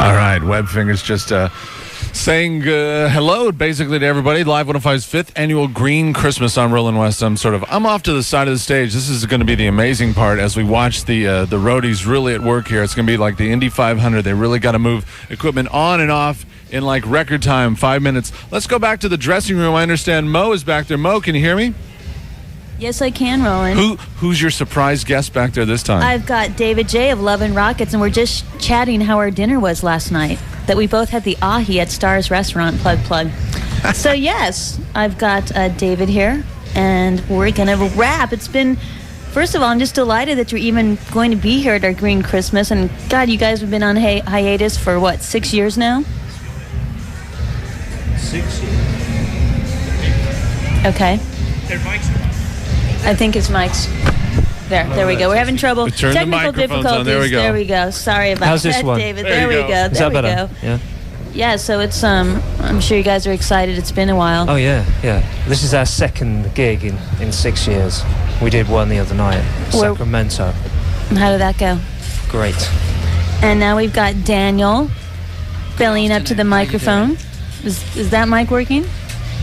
All right, Webfinger's just saying hello basically to everybody. Live 105's 5th annual Green Christmas on Roland West. I'm off to the side of the stage. This is going to be the amazing part as we watch the roadies really at work here. It's going to be like the Indy 500. They really got to move equipment on and off in like record time, 5 minutes. Let's go back to the dressing room. I understand Mo is back there. Mo, can you hear me? Yes, I can, Roland. Who's your surprise guest back there this time? I've got David J. of Love and Rockets, and we're just chatting how our dinner was last night. That we both had the ahi at Star's Restaurant, plug. So, yes, I've got David here, and we're going to wrap. First of all, I'm just delighted that you're even going to be here at our Green Christmas. And, God, you guys have been on hiatus for, 6 years now? 6 years. Okay. I think it's Mike's. There we go. We're having trouble. Technical difficulties. There we go. There we go. Sorry about How's this that, one? David. There we go. Is that better? Yeah. Yeah, so it's I'm sure you guys are excited. It's been a while. Oh yeah. This is our second gig in 6 years. We did one the other night, Sacramento. How did that go? Great. And now we've got Daniel bellying up to the microphone. Is that mic working?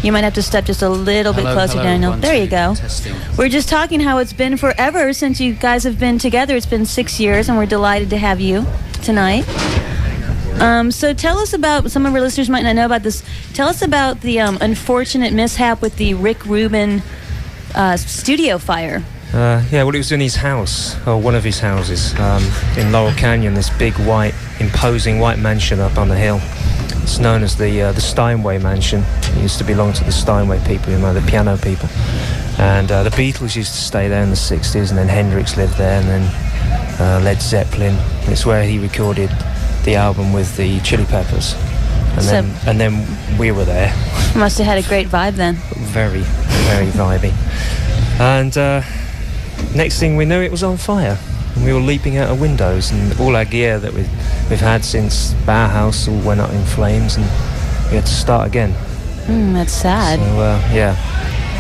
You might have to step just a little bit closer, Daniel. There you go. Testing. We're just talking how it's been forever since you guys have been together. It's been 6 years, and we're delighted to have you tonight. So tell us about, some of our listeners might not know about this, tell us about the unfortunate mishap with the Rick Rubin studio fire. Well, it was in his house, or one of his houses, in Laurel Canyon, this big imposing white mansion up on the hill. It's known as the Steinway Mansion. It used to belong to the Steinway people, the piano people. And the Beatles used to stay there in the 60s, and then Hendrix lived there, and then Led Zeppelin. It's where he recorded the album with the Chili Peppers. And then we were there. Must have had a great vibe then. Very, very vibey. And next thing we knew, it was on fire. And we were leaping out of windows, and all our gear that we've had since Bauhaus all went up in flames, and we had to start again. That's sad. So, yeah.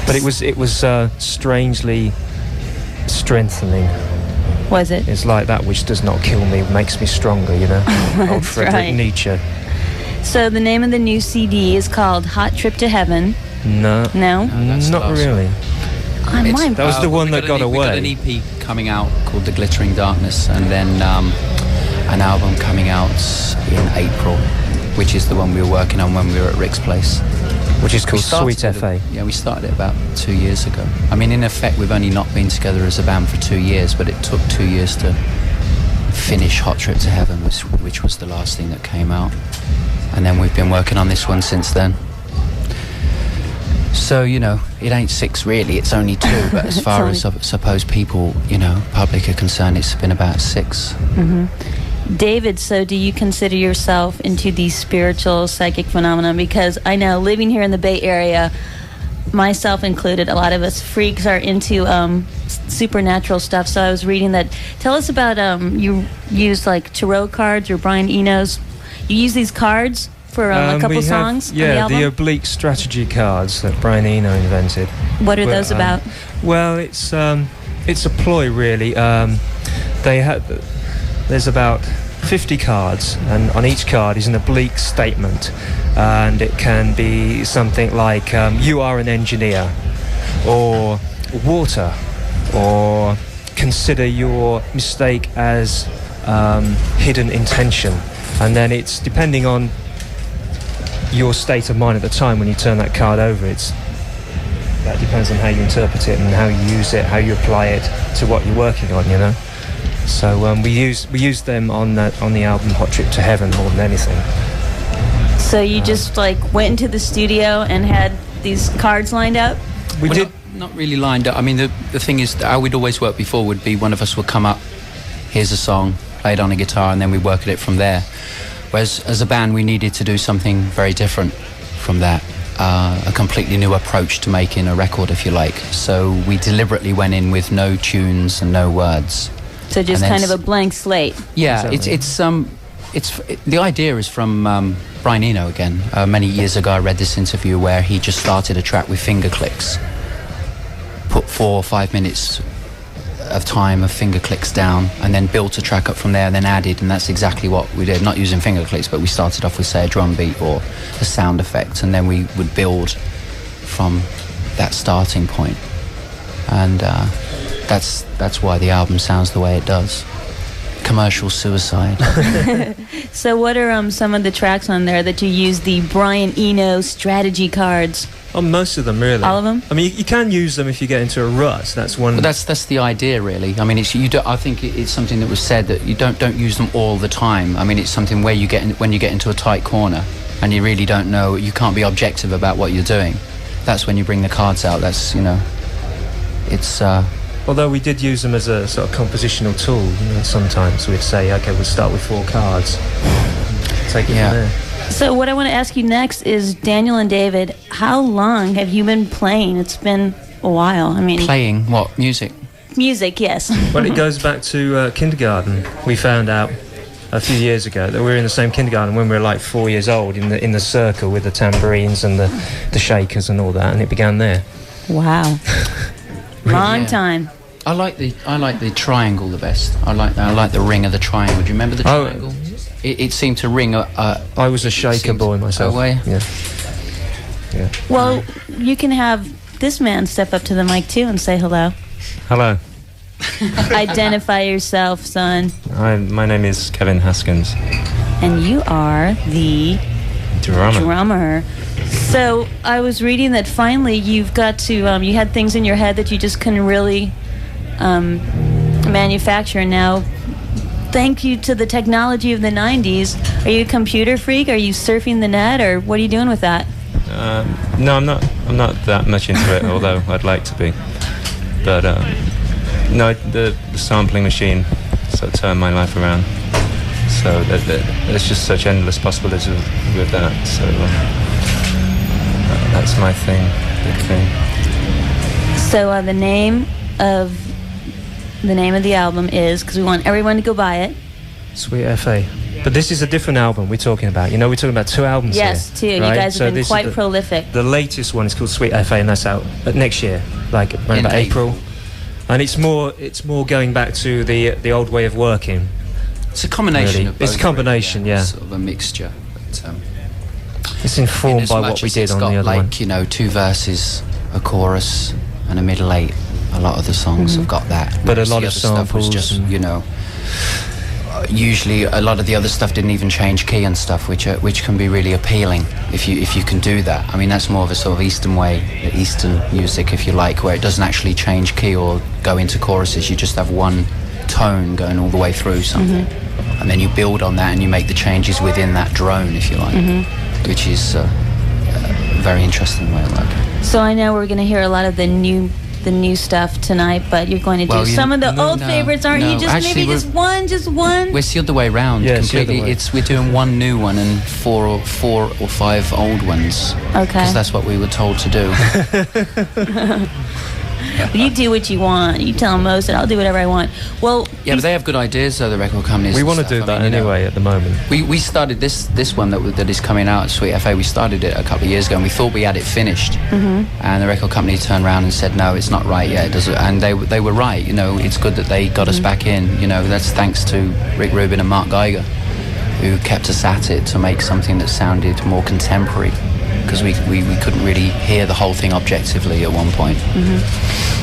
But it was strangely strengthening. Was it? It's like that which does not kill me makes me stronger, Old Friedrich Nietzsche. So the name of the new CD is called Hot Trip to Heaven. No, not really. That was the one that got away. We got an EP coming out called The Glittering Darkness, and then an album coming out in April, which is the one we were working on when we were at Rick's place. Which is called Sweet F.A. Yeah, we started it about 2 years ago. I mean, in effect, we've only not been together as a band for 2 years, but it took 2 years to finish Hot Trip to Heaven, which was the last thing that came out. And then we've been working on this one since then. So, it ain't 6 really, it's only 2, but as far as I suppose people, public are concerned, it's been about 6. Mm-hmm. David, so do you consider yourself into the spiritual psychic phenomenon? Because I know, living here in the Bay Area, myself included, a lot of us freaks are into supernatural stuff. So I was reading that. Tell us about, you use like tarot cards or Brian Eno's. You use these cards for a couple songs on the album? The oblique strategy cards that Brian Eno invented. What are those about? Well, it's a ploy, really. There's about 50 cards, and on each card is an oblique statement, and it can be something like you are an engineer, or water, or consider your mistake as hidden intention. And then it's depending on your state of mind at the time when you turn that card over. That depends on how you interpret it and how you use it, how you apply it to what you're working on, So we use them on the album Hot Trip to Heaven more than anything. So you just went into the studio and had these cards lined up? We did not really lined up. I mean, the thing is, how we'd always worked before would be one of us would come up, here's a song, play it on a guitar, and then we work at it from there. Whereas as a band, we needed to do something very different from that. A completely new approach to making a record, if you like. So we deliberately went in with no tunes and no words. So just kind of a blank slate. Yeah, the idea is from Brian Eno again. Many years ago, I read this interview where he just started a track with finger clicks, put 4 or 5 minutes of time of finger clicks down, and then built a track up from there, and then added, and that's exactly what we did. Not using finger clicks, but we started off with, say, a drum beat or a sound effect, and then we would build from that starting point. And that's why the album sounds the way it does. Commercial suicide. So what are some of the tracks on there that you use the Brian Eno strategy cards? Oh, most of them, really. All of them? I mean, you can use them if you get into a rut. That's one. Well, that's the idea, really. I mean, I think it's something that was said that you don't use them all the time. I mean, it's something where when you get into a tight corner and you really don't know, you can't be objective about what you're doing. That's when you bring the cards out. That's, it's. Although we did use them as a sort of compositional tool, sometimes we'd say, okay, we'll start with 4 cards, take it from there. So what I want to ask you next is, Daniel and David, how long have you been playing? It's been a while. I mean, playing what? Music? Music, yes. Well, it goes back to kindergarten. We found out a few years ago that we were in the same kindergarten when we were like 4 years old, in the circle with the tambourines and the shakers and all that, and it began there. Wow. Long time. I like the triangle the best. I like the ring of the triangle. Do you remember the triangle? It seemed to ring. I was a shaker boy myself. Oh, were you? Yeah. Well, you can have this man step up to the mic too and say hello. Hello. Identify yourself, son. My name is Kevin Haskins. And you are the drummer. So I was reading that finally you've got to, you had things in your head that you just couldn't really manufacture. Now, thank you to the technology of the 90s. Are you a computer freak? Are you surfing the net, or what are you doing with that? No, I'm not that much into it, although I'd like to be. But no, the sampling machine sort of turned my life around. So there's just such endless possibilities with that. So that's my thing, big thing. So the name of the album is, because we want everyone to go buy it, Sweet F.A. But this is a different album we're talking about. We're talking about 2 albums yes, here. Yes, 2. Right? You guys have been quite prolific. The latest one is called Sweet F.A. and that's out next year, like around about April. And it's more going back to the old way of working. It's a combination really. of both. It's a combination, really, yeah. Sort of a mixture. But, it's informed by what we did on the other one. It's got 2 verses, a chorus, and a middle 8. A lot of the songs have got that. But a lot of stuff was just, usually a lot of the other stuff didn't even change key and stuff, which can be really appealing if you can do that. I mean, that's more of a sort of Eastern way, Eastern music, if you like, where it doesn't actually change key or go into choruses. You just have one tone going all the way through something, and then you build on that and you make the changes within that drone, if you like, which is a very interesting way of working. So I know we're going to hear a lot of the new stuff tonight, but you're going to do some of the old favorites, aren't you? Maybe just one. We're the other way around. Yeah, completely. We're doing one new one and four or 5 old ones. Okay. Because that's what we were told to do. You do what you want. You tell Moses, I'll do whatever I want. Well, yeah, but they have good ideas, though, the record companies. We want to do that anyway at the moment. We started this one that is coming out, Sweet F.A. We started it a couple of years ago, and we thought we had it finished. And the record company turned around and said, no, it's not right yet. It doesn't. And they were right. It's good that they got us back in. That's thanks to Rick Rubin and Mark Geiger, who kept us at it to make something that sounded more contemporary, because we couldn't really hear the whole thing objectively at one point.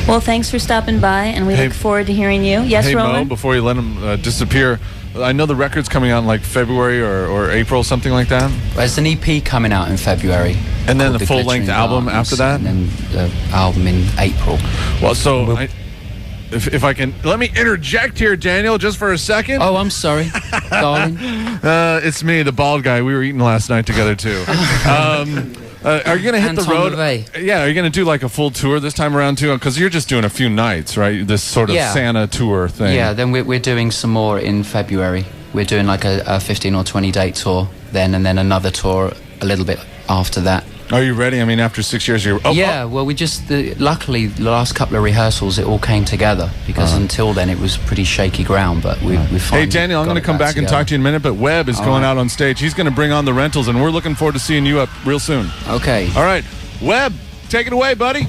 Well, thanks for stopping by, and we look forward to hearing you. Yes, hey, Roland? Mo, before you let him disappear, I know the record's coming out in like February or April, something like that. There's an EP coming out in February. And then the full-length album after that? And then the album in April. Well, so if I can, let me interject here, Daniel, just for a second. Oh, I'm sorry, darling. It's me, the bald guy. We were eating last night together, too. Are you going to hit the road? Yeah, are you going to do like a full tour this time around, too? Because you're just doing a few nights, right? This sort of Santa tour thing. Yeah, then we're doing some more in February. We're doing like a 15 or 20 date tour then, and then another tour a little bit after that. Are you ready? I mean, after 6 years, you're... Well, we just... luckily, the last couple of rehearsals, it all came together, because until then, it was pretty shaky ground, but we finally... Hey, Daniel, I'm going to come back and talk to you in a minute, but Webb is going out on stage. He's going to bring on the rentals, and we're looking forward to seeing you up real soon. Okay. All right. Webb, take it away, buddy.